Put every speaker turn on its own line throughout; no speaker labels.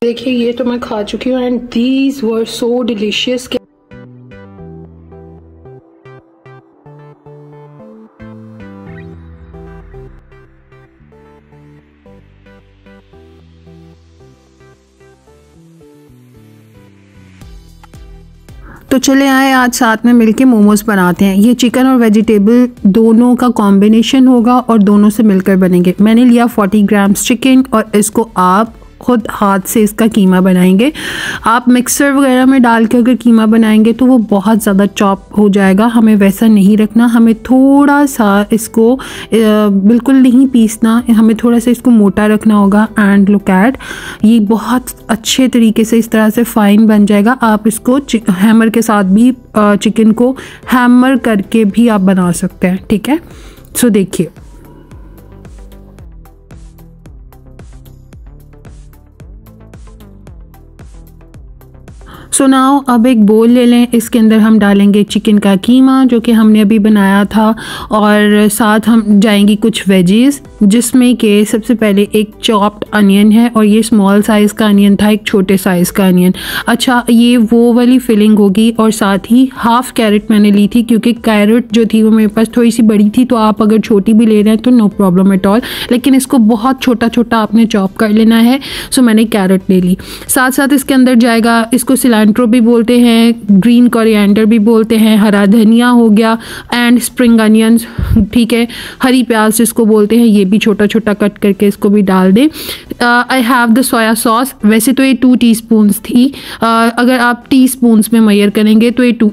देखिए ये तो मैं खा चुकी हूँ and these were so delicious.
तो चले आए आज साथ में मिलके मोमोज बनाते हैं। ये चिकन और वेजिटेबल दोनों का कॉम्बिनेशन होगा और दोनों से मिलकर बनेंगे। मैंने लिया 40 ग्राम्स चिकन और इसको आप खुद हाथ से इसका कीमा बनाएंगे। आप मिक्सर वगैरह में डाल के अगर कीमा बनाएंगे तो वो बहुत ज़्यादा चॉप हो जाएगा, हमें वैसा नहीं रखना। हमें थोड़ा सा इसको बिल्कुल नहीं पीसना, हमें थोड़ा सा इसको मोटा रखना होगा। एंड लुक एट, ये बहुत अच्छे तरीके से इस तरह से फाइन बन जाएगा। आप इसको हैमर के साथ भी चिकन को हैमर करके भी आप बना सकते हैं, ठीक है। सो देखिए सो नाउ अब एक बोल ले लें, इसके अंदर हम डालेंगे चिकन का कीमा जो कि हमने अभी बनाया था, और साथ हम जाएंगी कुछ वेजीज जिसमें कि सबसे पहले एक चॉप्ड अनियन है, और ये स्मॉल साइज़ का अनियन था, एक छोटे साइज़ का अनियन। अच्छा, ये वो वाली फिलिंग होगी। और साथ ही हाफ कैरेट मैंने ली थी क्योंकि कैरेट जो थी वो मेरे पास थोड़ी सी बड़ी थी, तो आप अगर छोटी भी ले रहे हैं तो नो प्रॉब्लम एट ऑल, लेकिन इसको बहुत छोटा छोटा आपने चॉप कर लेना है। सो मैंने कैरेट ले ली। साथ साथ इसके अंदर जाएगा, इसको सिलेंट्रो भी बोलते हैं, ग्रीन कोरिएंडर भी बोलते हैं, हरा धनिया हो गया एंड स्प्रिंग अनियंस, ठीक है। हरी प्याज जिसको बोलते हैं, ये भी छोटा छोटा कट करके इसको भी डाल दें। I have the soya sauce. वैसे तो ये 2 टीस्पून्स थी, अगर आप टीस्पून्स में मेजर करेंगे तो ये 2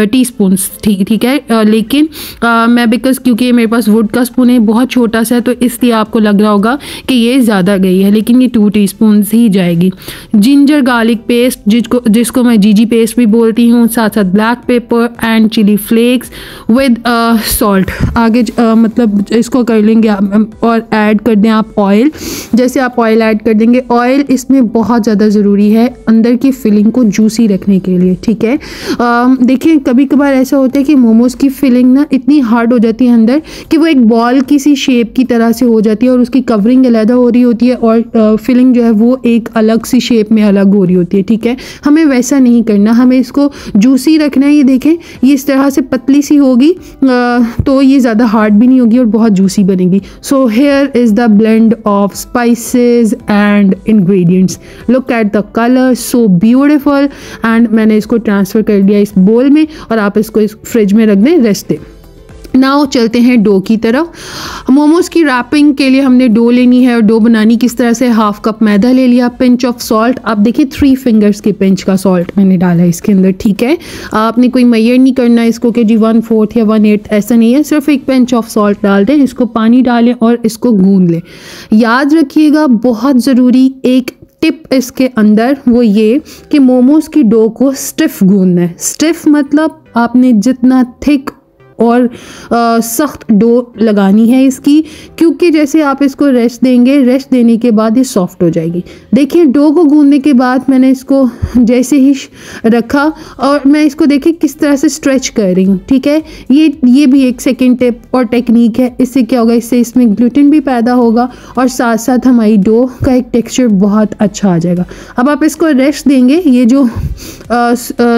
टीस्पून्स थी, ठीक है। लेकिन मैं क्योंकि मेरे पास वुड का स्पून है, बहुत छोटा सा है, तो इसलिए आपको लग रहा होगा कि ये ज़्यादा गई है, लेकिन ये 2 टीस्पून्स ही जाएगी। जिंजर गार्लिक पेस्ट जिसको मैं जीजी पेस्ट भी बोलती हूँ, साथ साथ black pepper and chilli flakes with salt. आगे मतलब इसको कर लेंगे और ऐड कर दें आप ऑयल। जैसे आप ऑयल ऐड कर देंगे, ऑयल इसमें बहुत ज़्यादा ज़रूरी है अंदर की फिलिंग को जूसी रखने के लिए, ठीक है। देखिए कभी कभार ऐसा होता है कि मोमोज़ की फिलिंग ना इतनी हार्ड हो जाती है अंदर कि वो एक बॉल किसी शेप की तरह से हो जाती है, और उसकी कवरिंग अलग हो रही होती है और फिलिंग जो है वो एक अलग सी शेप में अलग हो रही होती है, ठीक है। हमें वैसा नहीं करना, हमें इसको जूसी रखना है। ये देखें, ये इस तरह से पतली सी होगी तो ये ज़्यादा हार्ड भी नहीं होगी और बहुत जूसी बनेगी। So here is the blend of spices and ingredients. Look at the colour, so beautiful. And मैंने इसको ट्रांसफ़र कर दिया इस बोल में, और आप इसको इस फ्रिज में रख दें, रेस्ट दें। नाउ चलते हैं डो की तरफ। मोमोज़ की रैपिंग के लिए हमने डो लेनी है, और डो बनानी किस तरह से, हाफ कप मैदा ले लिया, पिंच ऑफ सॉल्ट। आप देखिए 3 फिंगर्स के पिंच का सॉल्ट मैंने डाला इसके अंदर, ठीक है। आपने कोई मेजर नहीं करना इसको कि जी 1/4 या 1/8, ऐसा नहीं है, सिर्फ एक पिंच ऑफ सॉल्ट डाल दें, इसको पानी डालें और इसको गूंद लें। याद रखिएगा बहुत ज़रूरी एक टिप इसके अंदर वो ये कि मोमोज़ की डो को स्टिफ गूंदना है। स्टिफ मतलब आपने जितना थिक और सख्त डो लगानी है इसकी, क्योंकि जैसे आप इसको रेस्ट देंगे, रेस्ट देने के बाद ये सॉफ्ट हो जाएगी। देखिए डो को गूंदने के बाद मैंने इसको जैसे ही रखा और मैं इसको देखिए किस तरह से स्ट्रेच कर रही हूँ, ठीक है। ये भी एक सेकेंड टिप और टेक्निक है। इससे क्या होगा, इससे इसमें ग्लूटेन भी पैदा होगा और साथ साथ हमारी डो का एक टेक्सचर बहुत अच्छा आ जाएगा। अब आप इसको रेस्ट देंगे, ये जो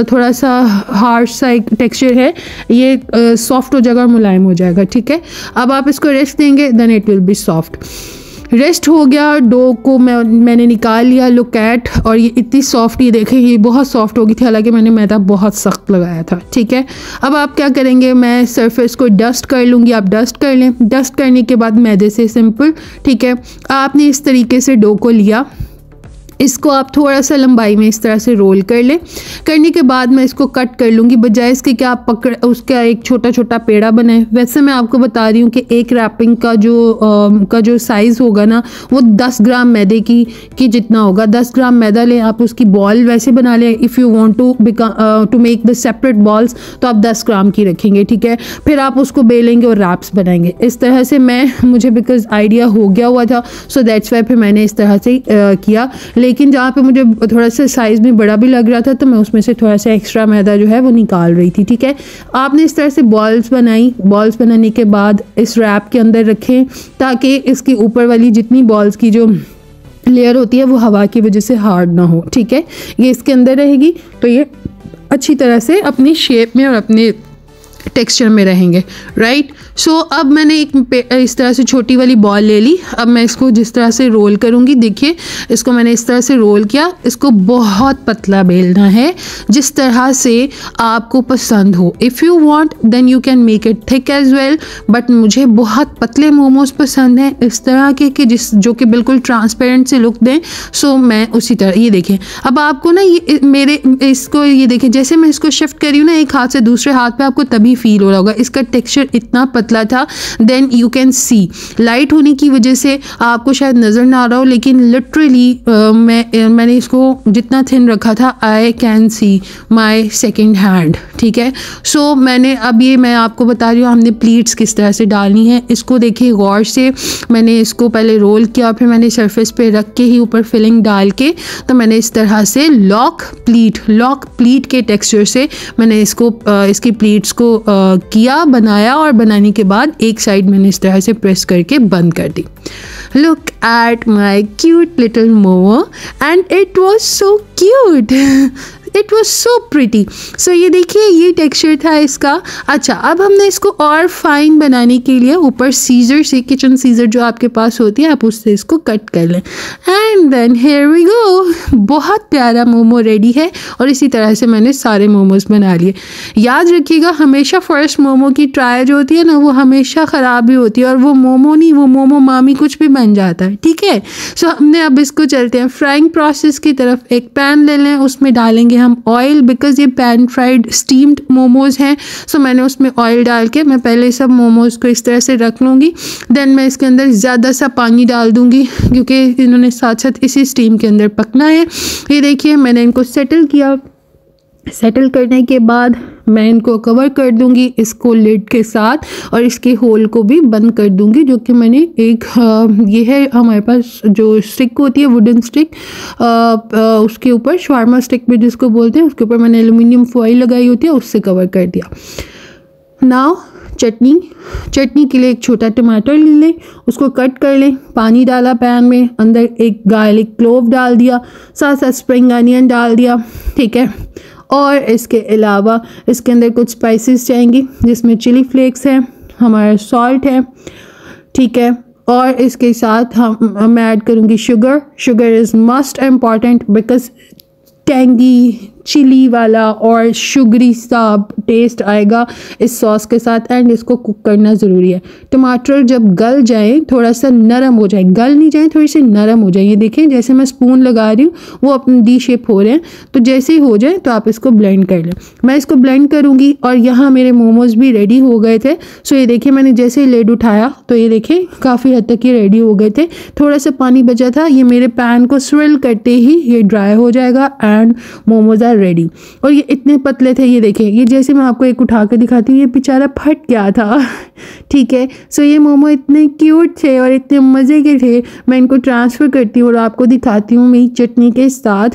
थोड़ा सा हार्श सा एक टेक्सचर है ये सॉफ्ट हो जाएगा, मुलायम हो जाएगा, ठीक है। अब आप इसको रेस्ट देंगे, then it will be soft. Rest हो गया, डो को मैंने निकाल लिया, लुक एट, और ये इतनी सॉफ्ट, ये देखें ये बहुत सॉफ्ट हो गई थी, हालांकि मैंने मैदा बहुत सख्त लगाया था, ठीक है। अब आप क्या करेंगे, मैं सरफेस को डस्ट कर लूँगी, आप डस्ट कर लें। डस्ट करने के बाद मैदे से सिंपल, ठीक है। आपने इस तरीके से डो को लिया, इसको आप थोड़ा सा लंबाई में इस तरह से रोल कर लें। करने के बाद मैं इसको कट कर लूँगी, बजाय इसके कि आप उसका एक छोटा छोटा पेड़ा बनाए। वैसे मैं आपको बता रही हूँ कि एक रैपिंग का जो साइज़ होगा ना वो 10 ग्राम मैदे की जितना होगा। 10 ग्राम मैदा लें, आप उसकी बॉल वैसे बना लें। If you want to make the separate balls तो आप 10 ग्राम की रखेंगे, ठीक है। फिर आप उसको बेलेंगे और रैप्स बनाएंगे। इस तरह से मुझे बिकॉज आइडिया हो गया हुआ था, सो दैट्स वाई फिर मैंने इस तरह से किया। लेकिन जहाँ पे मुझे थोड़ा सा साइज़ में बड़ा भी लग रहा था तो मैं उसमें से थोड़ा सा एक्स्ट्रा मैदा जो है वो निकाल रही थी, ठीक है। आपने इस तरह से बॉल्स बनाई। बॉल्स बनाने के बाद इस रैप के अंदर रखें ताकि इसकी ऊपर वाली जितनी बॉल्स की जो लेयर होती है वो हवा की वजह से हार्ड ना हो। ठीक है, ये इसके अंदर रहेगी तो ये अच्छी तरह से अपनी शेप में और अपने टेक्सचर में रहेंगे, राइट। सो अब मैंने एक इस तरह से छोटी वाली बॉल ले ली। अब मैं इसको जिस तरह से रोल करूँगी, देखिए इसको मैंने इस तरह से रोल किया। इसको बहुत पतला बेलना है, जिस तरह से आपको पसंद हो। If you want then you can make it thick as well, but मुझे बहुत पतले मोमोज पसंद हैं इस तरह के कि जो कि बिल्कुल ट्रांसपेरेंट से लुक दें। सो मैं उसी तरह, ये देखें अब आपको ना ये मेरे इसको ये देखें, जैसे मैं इसको शिफ्ट करी हूँ ना एक हाथ से दूसरे हाथ पे, आपको तभी फील हो रहा होगा इसका टेक्सचर इतना पतला था। Then you can see, light होने की वजह से आपको शायद नज़र ना आ रहा हो, लेकिन लिटरली मैंने इसको जितना थिन रखा था, I can see my second hand. ठीक है, सो मैंने अब ये मैं आपको बता रही हूँ हमने प्लीट्स किस तरह से डालनी है। इसको देखिए गौर से, मैंने इसको पहले रोल किया, फिर मैंने सरफेस पे रख के ही ऊपर फिलिंग डाल के, तो मैंने इस तरह से लॉक प्लीट के टेक्सचर से मैंने इसको इसकी प्लीट्स को किया, बनाया, और बनाने के बाद एक साइड मैंने इस तरह से प्रेस करके बंद कर दी। Look at my cute little momo and it was so cute. It was so pretty. So ये देखिए ये टेक्सचर था इसका। अच्छा, अब हमने इसको और फाइन बनाने के लिए ऊपर सीजर से, किचन सीजर जो आपके पास होती है, आप उससे इसको कट कर लें। And then here we go, बहुत प्यारा मोमो रेडी है। और इसी तरह से मैंने सारे मोमोज बना लिए। याद रखिएगा हमेशा फर्स्ट मोमो की ट्राई जो होती है ना, वो हमेशा ख़राब ही होती है, और वो मोमो नहीं, वो मोमो मामी कुछ भी बन जाता है। ठीक है, सो हमने अब इसको चलते हैं फ्राइंग प्रोसेस की तरफ। एक पैन ले लें, उसमें डालेंगे हम ऑयल, बिकॉज ये पैन फ्राइड स्टीम्ड मोमोज हैं। सो मैंने उसमें ऑयल डाल के मैं पहले सब मोमोज को इस तरह से रख लूँगी। देन मैं इसके अंदर ज़्यादा सा पानी डाल दूँगी, क्योंकि इन्होंने साथ साथ इसी स्टीम के अंदर पकना है। ये देखिए मैंने इनको सेटल किया। सेटल करने के बाद मैं इनको कवर कर दूंगी इसको लिड के साथ, और इसके होल को भी बंद कर दूंगी, जो कि मैंने एक ये है हमारे पास जो स्टिक होती है वुडन स्टिक, उसके ऊपर शवारमा स्टिक भी जिसको बोलते हैं, उसके ऊपर मैंने एल्युमिनियम फॉइल लगाई होती है, उससे कवर कर दिया। नाउ चटनी के लिए एक छोटा टमाटर ले लें, उसको कट कर लें, पानी डाला पैन में, अंदर एक गार्लिक क्लोव डाल दिया, साथ साथ स्प्रिंग अनियन डाल दिया। ठीक है, और इसके अलावा इसके अंदर कुछ स्पाइसेस जाएंगी, जिसमें चिली फ्लेक्स है, हमारा सॉल्ट है। ठीक है, और इसके साथ मैं ऐड करूँगी sugar is must important, because tangy chilli वाला और शुगरी सा टेस्ट आएगा इस सॉस के साथ, एंड इसको कुक करना ज़रूरी है। टमाटर जब गल जाए, थोड़ा सा नरम हो जाए, गल नहीं जाए, थोड़ी सी नरम हो जाए। ये देखें जैसे मैं स्पून लगा रही हूँ वो अपनी डी शेप हो रहे हैं, तो जैसे ही हो जाए तो आप इसको ब्लेंड कर लें। मैं इसको ब्लेंड करूँगी, और यहाँ मेरे मोमोज भी रेडी हो गए थे। सो ये देखिए मैंने जैसे ही लिड उठाया तो ये देखिए काफ़ी हद तक ये रेडी हो गए थे। थोड़ा सा पानी बचा था, ये मेरे पैन को स्विल करते ही ये ड्राई हो जाएगा एंड मोमोज रेडी। और ये इतने पतले थे, ये देखें, ये जैसे मैं आपको एक उठा के दिखाती हूँ, ये बेचारा फट गया था। ठीक है, सो ये मोमो इतने क्यूट थे और इतने मज़े के थे। मैं इनको ट्रांसफ़र करती हूँ और आपको दिखाती हूँ मेरी चटनी के साथ,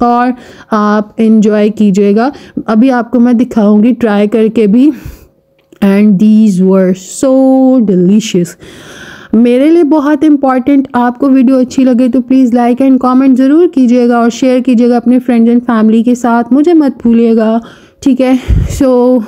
और आप एंजॉय कीजिएगा। अभी आपको मैं दिखाऊंगी ट्राई करके भी, and these were so delicious. मेरे लिए बहुत इम्पॉर्टेंट, आपको वीडियो अच्छी लगे तो प्लीज़ लाइक एंड कमेंट ज़रूर कीजिएगा, और शेयर कीजिएगा अपने फ्रेंड्स एंड फैमिली के साथ, मुझे मत भूलिएगा। ठीक है, सो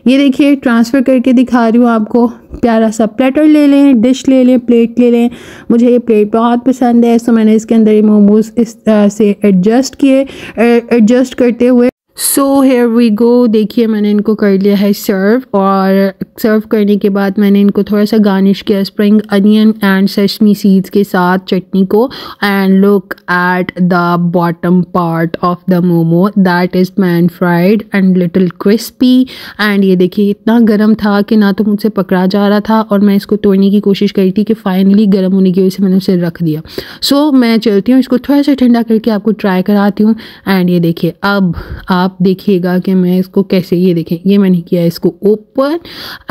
ये देखिए ट्रांसफ़र करके दिखा रही हूँ आपको। प्यारा सा प्लेटर ले लें, डिश ले लें, प्लेट ले लें। मुझे ये प्लेट बहुत पसंद है, सो मैंने इसके अंदर ये मोमोज इस तरह से एडजस्ट करते हुए। सो हेयर वी गो, देखिए मैंने इनको कर लिया है सर्व, और सर्व करने के बाद मैंने इनको थोड़ा सा गार्निश किया spring onion and sesame seeds के साथ चटनी को। And look at the bottom part of the momo, that is pan fried and little crispy. And ये देखिए इतना गर्म था कि ना तो मुझसे पकड़ा जा रहा था, और मैं इसको तोड़ने की कोशिश करी थी कि फाइनली गर्म होने की वजह से मैंने उसे रख दिया। सो मैं चलती हूँ, इसको थोड़ा सा ठंडा करके आपको ट्राई कराती हूँ। एंड ये देखिए अब आप देखिएगा कि मैं इसको कैसे, ये देखें ये मैंने किया इसको open,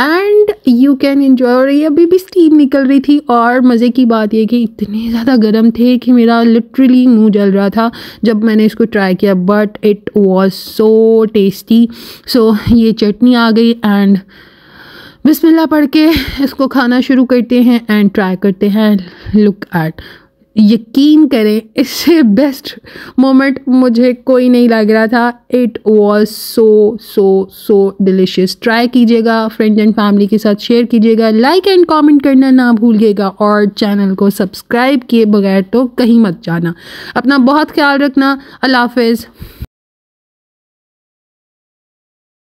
and you can enjoy. और ये अभी भी स्टीम निकल रही थी, और मज़े की बात ये कि इतने ज़्यादा गर्म थे कि मेरा लिटरली मुंह जल रहा था जब मैंने इसको ट्राई किया, but it was so tasty. So ये चटनी आ गई, एंड बिस्मिल्लाह पढ़ के इसको खाना शुरू करते हैं एंड ट्राई करते हैं। लुक एट, यकीन करें इससे बेस्ट मोमेंट मुझे कोई नहीं लग रहा था। It was so delicious. Try कीजिएगा, फ्रेंड्स एंड फैमिली के साथ शेयर कीजिएगा, लाइक एंड कमेंट करना ना भूलिएगा और चैनल को सब्सक्राइब किए बगैर तो कहीं मत जाना। अपना बहुत ख्याल रखना। अल्लाह हाफिज़।